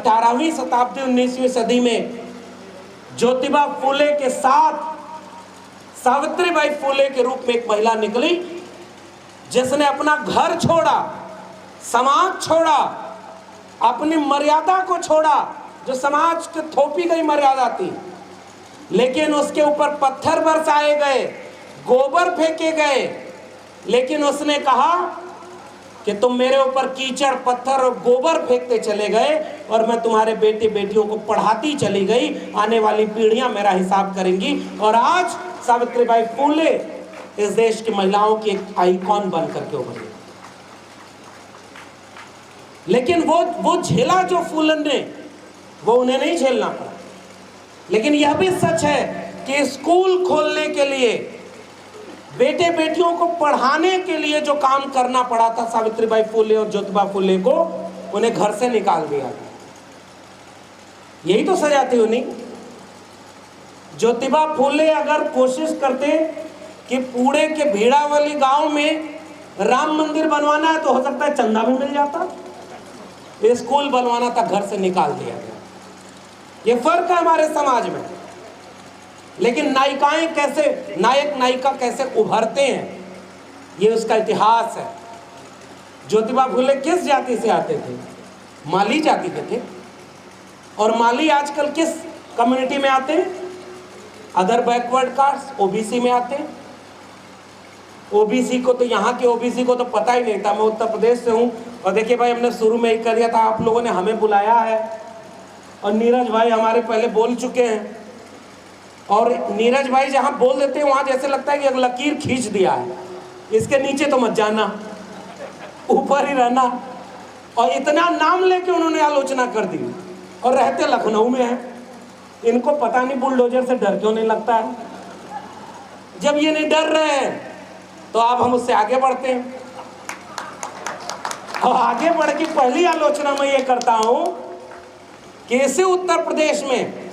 18वीं शताब्दी 19वीं सदी में ज्योतिबा फूले के साथ सावित्रीबाई फूले के रूप में एक महिला निकली, जिसने अपना घर छोड़ा, समाज छोड़ा, अपनी मर्यादा को छोड़ा, जो समाज के थोपी गई मर्यादा थी। लेकिन उसके ऊपर पत्थर बरसाए गए, गोबर फेंके गए, लेकिन उसने कहा कि तुम मेरे ऊपर कीचड़, पत्थर और गोबर फेंकते चले गए और मैं तुम्हारे बेटे बेटियों को पढ़ाती चली गई, आने वाली पीढ़ियां मेरा हिसाब करेंगी। और आज सावित्रीबाई फूले इस देश की महिलाओं की एक आइकॉन बन करके उभरी। लेकिन वो झेला जो फूलन ने, वो उन्हें नहीं झेलना पड़ा। लेकिन यह भी सच है कि स्कूल खोलने के लिए, बेटे बेटियों को पढ़ाने के लिए जो काम करना पड़ा था सावित्रीबाई फूले और ज्योतिबा फूले को, उन्हें घर से निकाल दिया। यही तो सजा थी उन्हीं। ज्योतिबा फूले अगर कोशिश करते कि पुणे के भीड़ावली गांव में राम मंदिर बनवाना है तो हो सकता है चंदा भी मिल जाता। स्कूल बनवाना था, घर से निकाल दिया गया। ये फर्क है हमारे समाज में। लेकिन नायिकाएं कैसे, नायक नायिका कैसे उभरते हैं, ये उसका इतिहास है। ज्योतिबा फूले किस जाति से आते थे? माली जाति के थे। और माली आजकल किस कम्युनिटी में आते हैं? अदर बैकवर्ड कास्ट, ओबीसी में आते हैं। ओबीसी को तो, यहाँ के ओबीसी को तो पता ही नहीं था। मैं उत्तर प्रदेश से हूँ और देखिए भाई, हमने शुरू में ही कर दिया था, आप लोगों ने हमें बुलाया है और नीरज भाई हमारे पहले बोल चुके हैं। और नीरज भाई जहाँ बोल देते हैं वहाँ जैसे लगता है कि एक लकीर खींच दिया है, इसके नीचे तो मत जाना, ऊपर ही रहना। और इतना नाम लेके उन्होंने आलोचना कर दी और रहते लखनऊ में हैं। इनको पता नहीं बुलडोजर से डर क्यों नहीं लगता है। जब ये नहीं डर रहे हैं तो अब हम उससे आगे बढ़ते हैं। और आगे बढ़ के पहली आलोचना मैं ये करता हूं कि इसे उत्तर प्रदेश में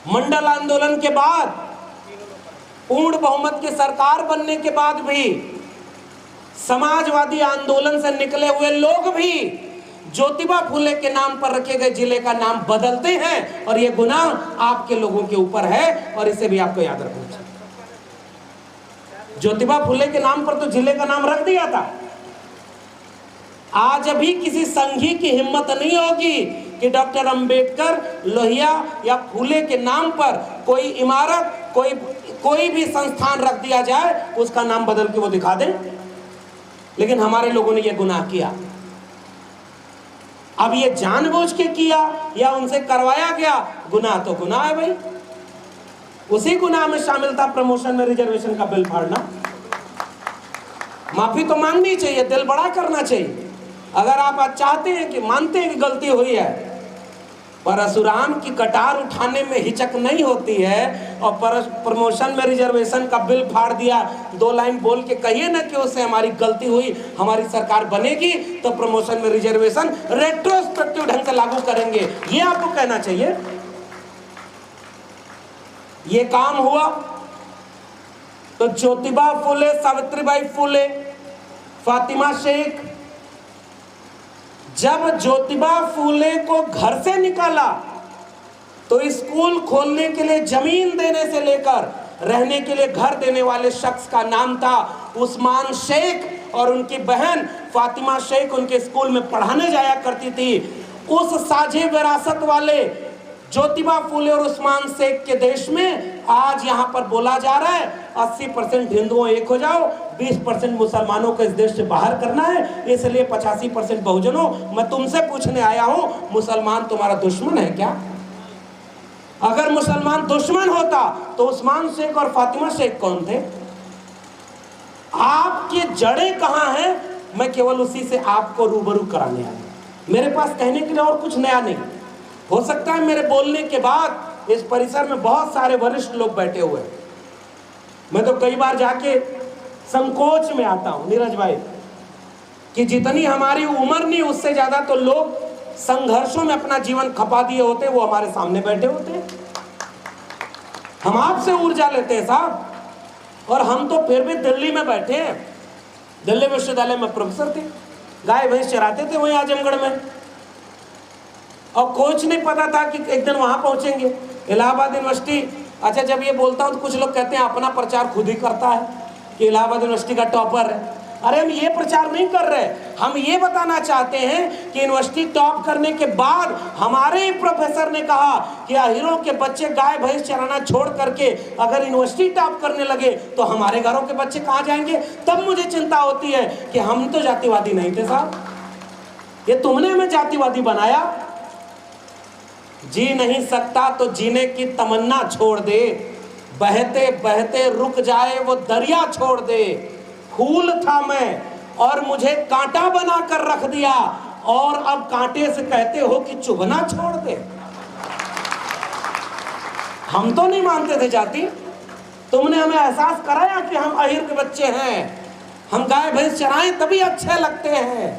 मंडल आंदोलन के बाद, पूर्ण बहुमत की सरकार बनने के बाद भी समाजवादी आंदोलन से निकले हुए लोग भी ज्योतिबा फूले के नाम पर रखे गए जिले का नाम बदलते हैं। और यह गुनाह आपके लोगों के ऊपर है और इसे भी आपको याद रखना चाहिए। ज्योतिबा फूले के नाम पर तो जिले का नाम रख दिया था। आज अभी किसी संघी की हिम्मत नहीं होगी कि डॉक्टर अंबेडकर, लोहिया या फूले के नाम पर कोई इमारत, कोई भी संस्थान रख दिया जाए, उसका नाम बदल के वो दिखा दें। लेकिन हमारे लोगों ने यह गुनाह किया। अब ये जानबूझ के किया या उनसे करवाया गया, गुनाह तो गुनाह है भाई। उसी गुनाह में शामिल था प्रमोशन में रिजर्वेशन का बिल फाड़ना। माफी तो मांगनी चाहिए, दिल बड़ा करना चाहिए। अगर आप आज चाहते हैं कि मानते हैं कि गलती हुई है, परशुराम की कटार उठाने में हिचक नहीं होती है और प्रमोशन में रिजर्वेशन का बिल फाड़ दिया, 2 लाइन बोल के कहिए ना कि उससे हमारी गलती हुई, हमारी सरकार बनेगी तो प्रमोशन में रिजर्वेशन रेट्रोस्पेक्टिव ढंग से लागू करेंगे, ये आपको कहना चाहिए। ये काम हुआ तो ज्योतिबा फूले, सावित्रीबाई फूले, फातिमा शेख, जब ज्योतिबा फूले को घर से निकाला तो स्कूल खोलने के लिए जमीन देने से लेकर रहने के लिए घर देने वाले शख्स का नाम था उस्मान शेख। और उनकी बहन फातिमा शेख उनके स्कूल में पढ़ाने जाया करती थी। उस साझे विरासत वाले ज्योतिबा फूले और उस्मान शेख के देश में आज यहाँ पर बोला जा रहा है 80% हिंदुओं एक हो जाओ, 20% मुसलमानों को इस देश से बाहर करना है, इसलिए 85% बहुजनों, मैं तुमसे पूछने आया हूं, मुसलमान तुम्हारा दुश्मन है क्या? अगर मुसलमान दुश्मन होता तो उस्मान शेख और फातिमा शेख कौन थे? आपकी जड़ें कहां हैं? मैं केवल उसी से आपको रूबरू कराने आया। मेरे पास कहने के लिए और कुछ नया नहीं। हो सकता है मेरे बोलने के बाद इस परिसर में बहुत सारे वरिष्ठ लोग बैठे हुए हैं। मैं तो कई बार जाके संकोच में आता हूं नीरज भाई कि जितनी हमारी उम्र नहीं, उससे ज्यादा तो लोग संघर्षों में अपना जीवन खपा दिए होते, वो हमारे सामने बैठे होते। हम आपसे ऊर्जा लेते हैं साहब, और हम तो फिर भी दिल्ली में बैठे हैं। दिल्ली विश्वविद्यालय में प्रोफेसर थे, गाय भैंस चराते थे वहीं आजमगढ़ में। और कुछ नहीं पता था कि एक दिन वहां पहुंचेंगे इलाहाबाद यूनिवर्सिटी। अच्छा, जब ये बोलता हूं तो कुछ लोग कहते हैं अपना प्रचार खुद ही करता है कि इलाहाबाद यूनिवर्सिटी का टॉपर है। अरे हम ये प्रचार नहीं कर रहे, हम ये बताना चाहते हैं कि यूनिवर्सिटी टॉप करने के बाद हमारे ही प्रोफेसर ने कहा कि अहीरों के बच्चे गाय भैंस चराना छोड़ करके अगर यूनिवर्सिटी टॉप करने लगे तो हमारे घरों के बच्चे कहाँ जाएंगे। तब मुझे चिंता होती है कि हम तो जातिवादी नहीं थे साहब, ये तुमने हमें जातिवादी बनाया। जी नहीं सकता तो जीने की तमन्ना छोड़ दे, बहते बहते रुक जाए वो दरिया छोड़ दे। फूल था मैं और मुझे कांटा बना कर रख दिया, और अब कांटे से कहते हो कि चुभना छोड़ दे। हम तो नहीं मानते थे जाति, तुमने हमें एहसास कराया कि हम अहीर के बच्चे हैं, हम गाय भैंस चराएं तभी अच्छे लगते हैं,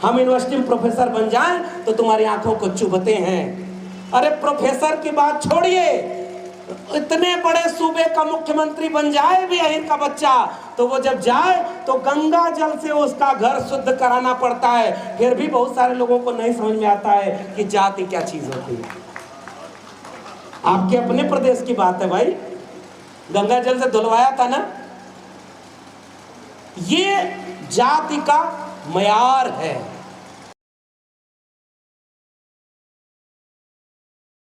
हम यूनिवर्सिटी में प्रोफेसर बन जाएं तो तुम्हारी आंखों को चुभते हैं। अरे प्रोफेसर की बात छोड़िए, इतने बड़े सूबे का मुख्यमंत्री बन जाए भी अहीर का बच्चा, तो वो जब जाए तो गंगा जल से उसका घर शुद्ध कराना पड़ता है। फिर भी बहुत सारे लोगों को नहीं समझ में आता है कि जाति क्या चीज होती है। आपके अपने प्रदेश की बात है भाई, गंगा जल से धुलवाया था ना। ये जाति का मयार है।